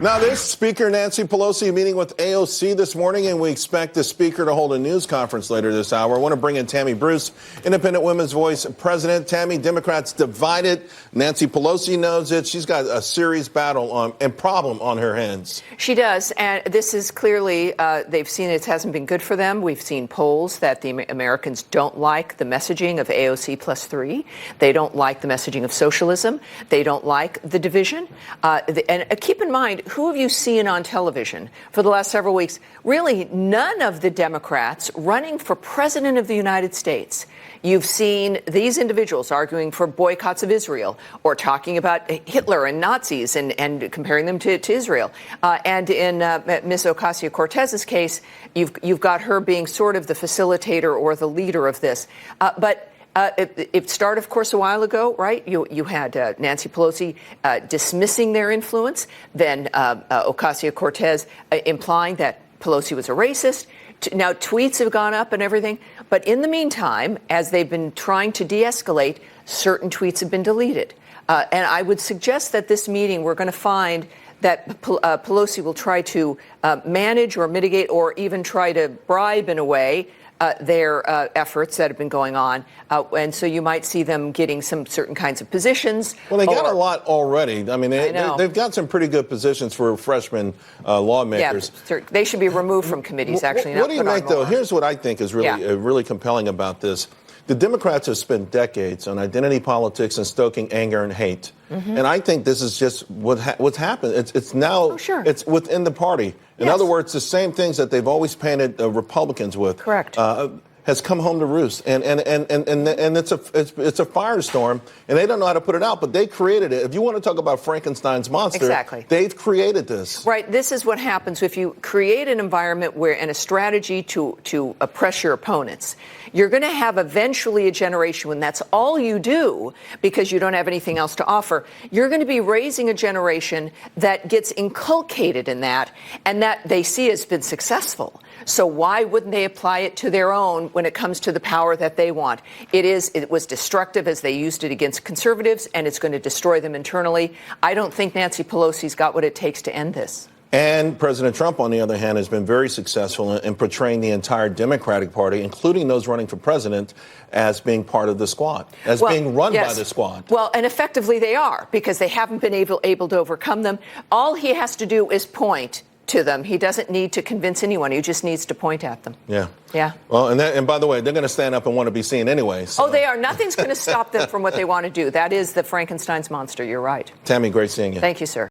Now, this Speaker Nancy Pelosi meeting with AOC this morning, and we expect the Speaker to hold a news conference later this hour. I want to bring in Tammy Bruce, Independent Women's Voice President. Tammy, Democrats divided. Nancy Pelosi knows it. She's got a serious battle and problem on her hands. She does, and this is clearly, they've seen it hasn't been good for them. We've seen polls that the Americans don't like the messaging of AOC +3. They don't like the messaging of socialism. They don't like the division. And keep in mind, who have you seen on television for the last several weeks? Really, none of the Democrats running for president of the United States. You've seen these individuals arguing for boycotts of Israel or talking about Hitler and Nazis and comparing them to Israel. And in Ms. Ocasio-Cortez's case, you've got her being sort of the facilitator or the leader of this. But it started, of course, a while ago, right? You had Nancy Pelosi dismissing their influence, then Ocasio-Cortez implying that Pelosi was a racist. Now, tweets have gone up and everything. But in the meantime, as they've been trying to de-escalate, certain tweets have been deleted. And I would suggest that this meeting, we're going to find that Pelosi will try to manage or mitigate or even try to bribe in a way their efforts that have been going on. And so you might see them getting some certain kinds of positions. Well, they got a lot already. I mean, they've got some pretty good positions for freshman lawmakers. Yeah, they should be removed from committees, actually. What do you make, though? Here's what I think is really compelling about this. The Democrats have spent decades on identity politics and stoking anger and hate. Mm-hmm. And I think this is just what's happened. It's now it's within the party. In other words, the same things that they've always painted Republicans with. Correct. Has come home to roost, and it's a firestorm, and they don't know how to put it out, but they created it. If you want to talk about Frankenstein's monster, they've created this. Right. This is what happens if you create an environment and a strategy to oppress your opponents. You're going to have eventually a generation when that's all you do because you don't have anything else to offer. You're going to be raising a generation that gets inculcated in that and that they see has been successful. So why wouldn't they apply it to their own when it comes to the power that they want? It was destructive as they used it against conservatives, and it's going to destroy them internally. I don't think Nancy Pelosi's got what it takes to end this. And President Trump, on the other hand, has been very successful in portraying the entire Democratic Party, including those running for president, as being part of the squad, being run by the squad. Well, and effectively they are, because they haven't been able to overcome them. All he has to do is point to them. He doesn't need to convince anyone. He just needs to point at them. Yeah. Yeah. Well, and by the way, they're going to stand up and want to be seen anyway. So. Oh, they are. Nothing's going to stop them from what they want to do. That is the Frankenstein's monster. You're right. Tammy, great seeing you. Thank you, sir.